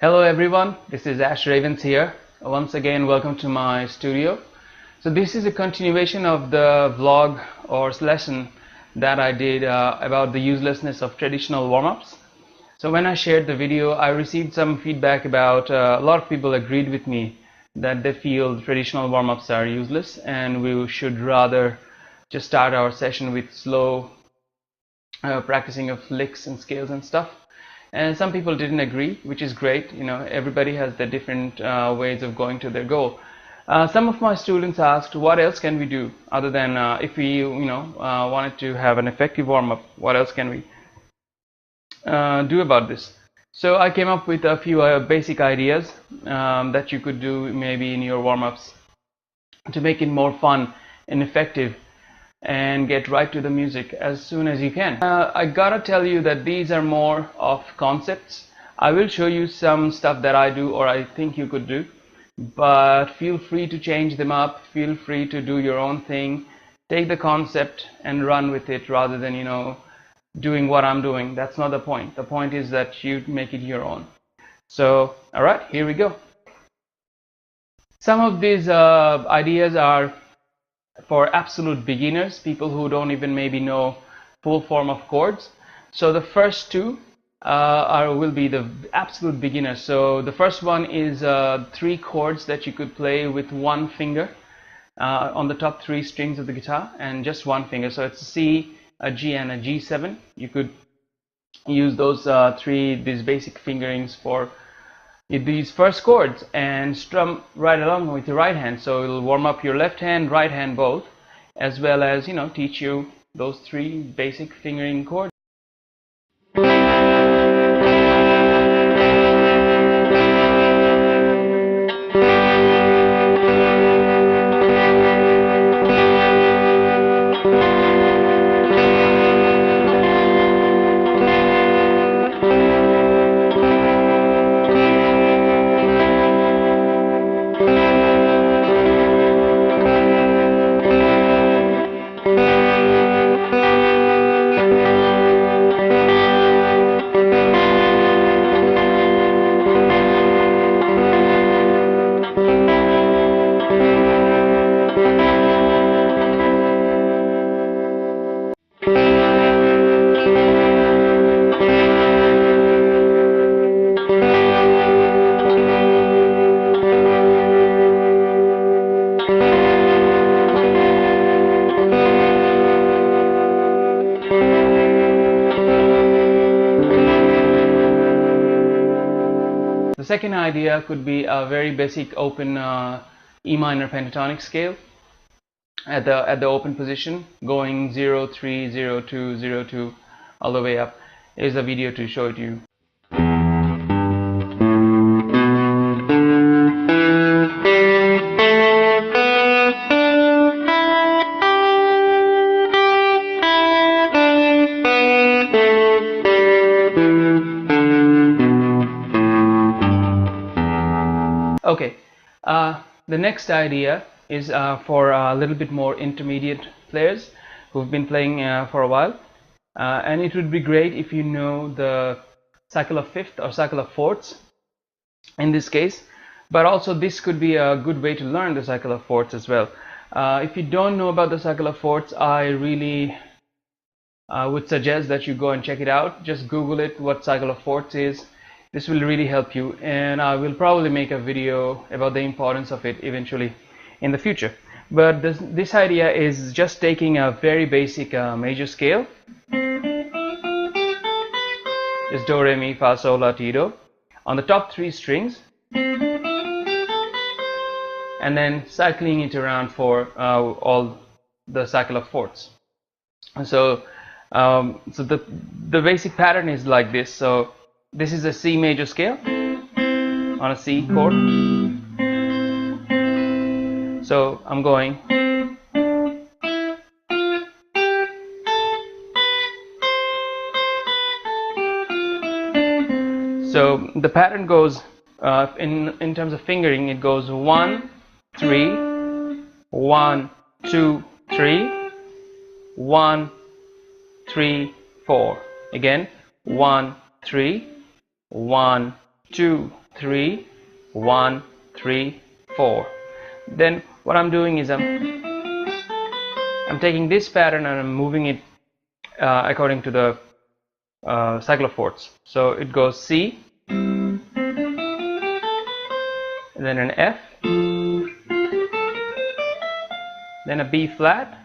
Hello everyone, this is Ash Ravens here. Once again, welcome to my studio. So this is a continuation of the vlog or lesson that I did about the uselessness of traditional warm-ups. So when I shared the video, I received some feedback about a lot of people agreed with me that they feel traditional warm-ups are useless and we should rather just start our session with slow practicing of licks and scales and stuff. And some people didn't agree, which is great. Everybody has their different ways of going to their goal. Some of my students asked, what else can we do other than if we wanted to have an effective warm-up, what else can we do about this? So I came up with a few basic ideas that you could do maybe in your warm-ups to make it more fun and effective and get right to the music as soon as you can. I gotta tell you that these are more of concepts. I will show you some stuff that I do or I think you could do, but feel free to change them up, feel free to do your own thing. Take the concept and run with it rather than doing what I'm doing. That's not the point. The point is that you make it your own. So alright, here we go. Some of these ideas are for absolute beginners, people who don't even maybe know full form of chords. So the first two will be the absolute beginners. So the first one is 3 chords that you could play with one finger on the top 3 strings of the guitar and just one finger. So it's a C, a G and a G7. You could use those these basic fingerings for these first chords and strum right along with your right hand. So it'll warm up your left hand, right hand both, as well as teach you those 3 basic fingering chords. The second idea could be a very basic open E minor pentatonic scale at the open position, going 0, 3, 0, 2, 0, 2 all the way up. Here's a video to show it to you. Okay, the next idea is for a little bit more intermediate players who've been playing for a while, and it would be great if you know the cycle of fifth or cycle of fourths in this case, but also this could be a good way to learn the cycle of fourths as well. If you don't know about the cycle of fourths, I really would suggest that you go and check it out. Just Google it, what cycle of fourths is. This will really help you, and I will probably make a video about the importance of it eventually in the future. But this idea is just taking a very basic major scale. It's do, re, mi, fa, sol, la, ti, do on the top 3 strings, and then cycling it around for all the cycle of fourths. So the basic pattern is like this. So this is a C major scale on a C chord. So I'm going. So the pattern goes in terms of fingering, it goes 1, 3, 1, 2, 3, 1, 3, 4. Again, 1, 3, 1, 2, 3, 1, 3, 4. Then what I'm doing is I'm taking this pattern and I'm moving it according to the cycle of fourths. So it goes C, and then an F, then a B flat,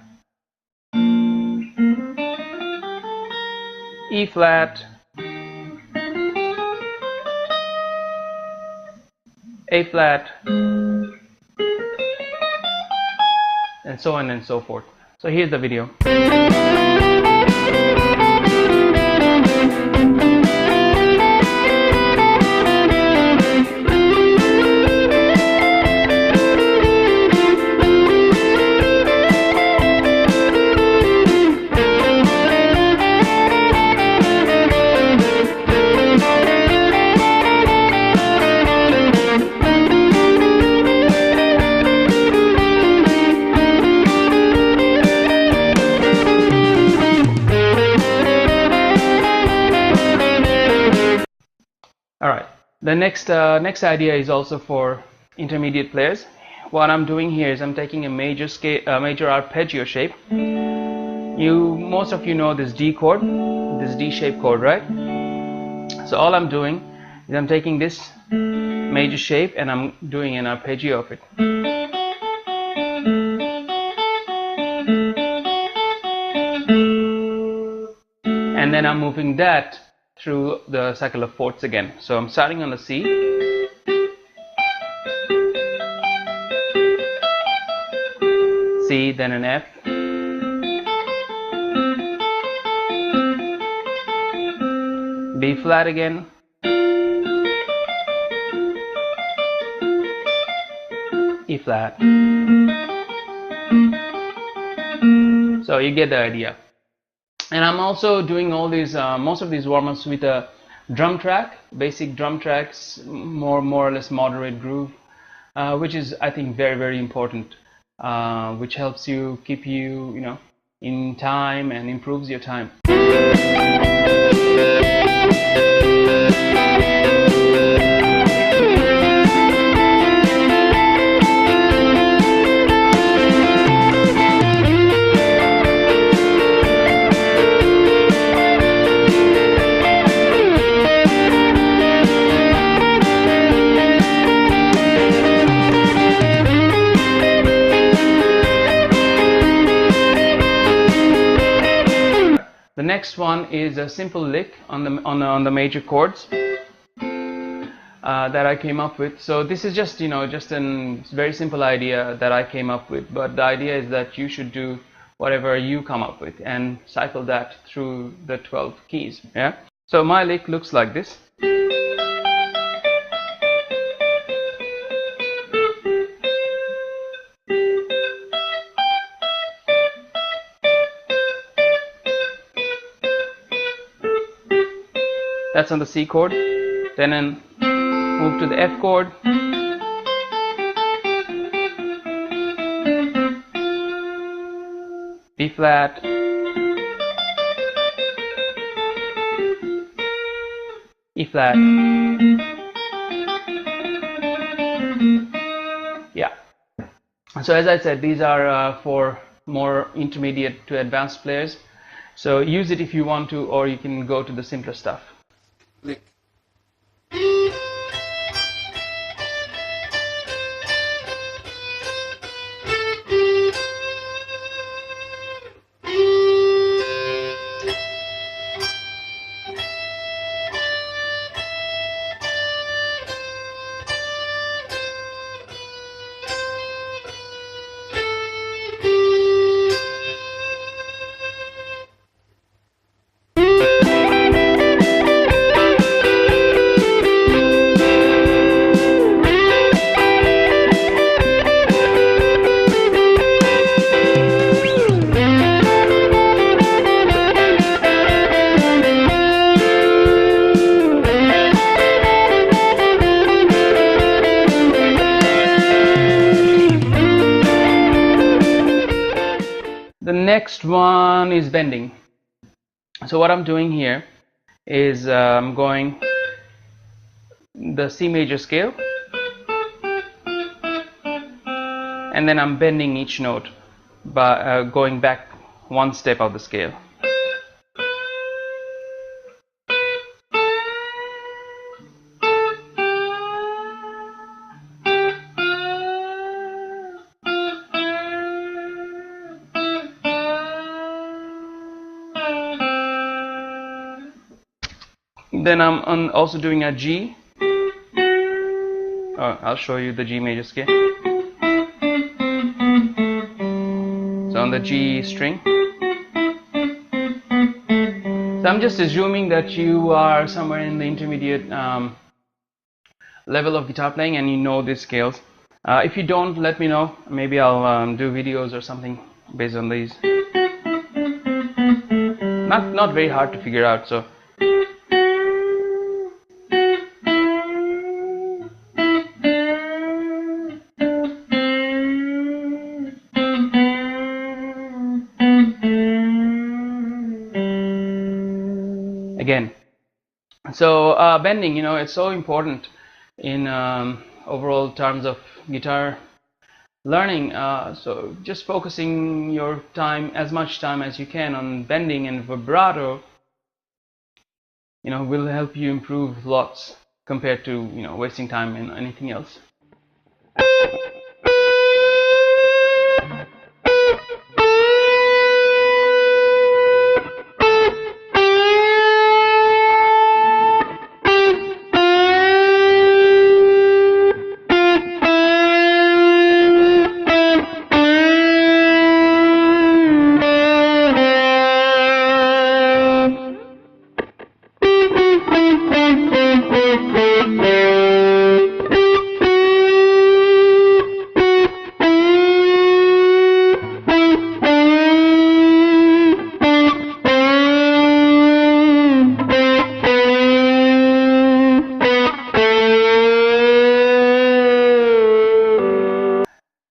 E flat, A flat, and so on and so forth. So here's the video. Alright, the next idea is also for intermediate players. What I'm doing here is I'm taking a major arpeggio shape. Most of you know this D chord, this D-shaped chord, right? So all I'm doing is I'm taking this major shape and I'm doing an arpeggio of it. And then I'm moving that through the cycle of fourths again. So I'm starting on the C, C, then an F, B flat again, E flat. So you get the idea. And I'm also doing all these, most of these warm-ups with a drum track, basic drum tracks, more or less moderate groove, which is, I think, very, very important, which helps you keep you, in time and improves your time. The next one is a simple lick on the major chords that I came up with. So this is just just a very simple idea that I came up with, but the idea is that you should do whatever you come up with and cycle that through the 12 keys. Yeah. So my lick looks like this. That's on the C chord, then move to the F chord, B flat, E flat, yeah. So as I said, these are for more intermediate to advanced players, so use it if you want to, or you can go to the simpler stuff. Lick. The next one is bending. So what I'm doing here is I'm going the C major scale, and then I'm bending each note by going back one step of the scale. Then I'm also doing a G. Oh, I'll show you the G major scale. So on the G string. So I'm just assuming that you are somewhere in the intermediate level of guitar playing and you know these scales. If you don't, let me know. Maybe I'll do videos or something based on these. Not very hard to figure out. So. Again, so bending, it's so important in overall terms of guitar learning. So just focusing your time, as much time as you can, on bending and vibrato, will help you improve lots compared to wasting time in anything else.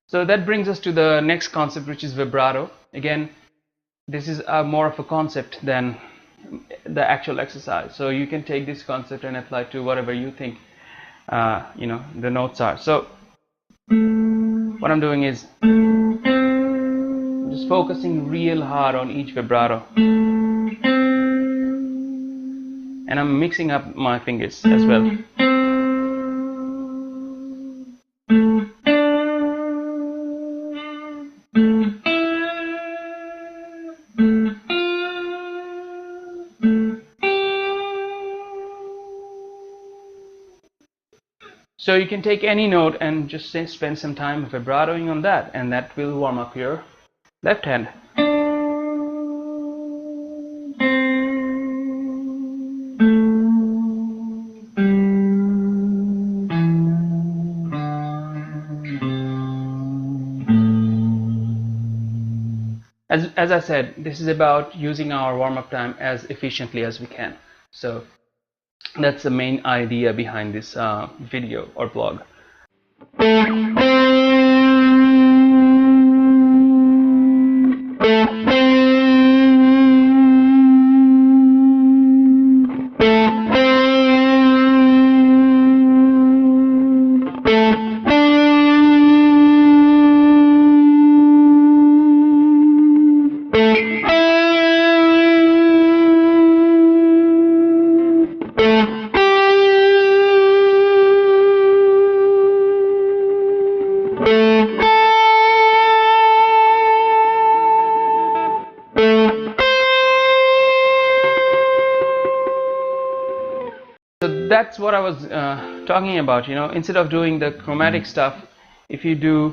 So that brings us to the next concept, which is vibrato. Again, this is more of a concept than the actual exercise. So you can take this concept and apply to whatever you think the notes are. So what I'm doing is just focusing real hard on each vibrato, and I'm mixing up my fingers as well. So you can take any note and just spend some time vibratoing on that, and that will warm up your left hand. As I said, this is about using our warm-up time as efficiently as we can. So that's the main idea behind this video or blog. So that's what I was talking about. Instead of doing the chromatic stuff, if you do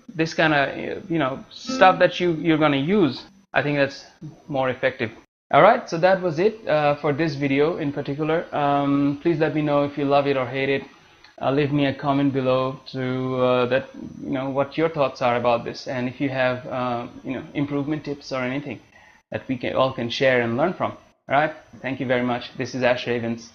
this kind of stuff that you're going to use, I think that's more effective. Alright, so that was it for this video in particular. Please let me know if you love it or hate it. Leave me a comment below to what your thoughts are about this, and if you have improvement tips or anything that we all can share and learn from. Alright, thank you very much. This is Ash Ravens.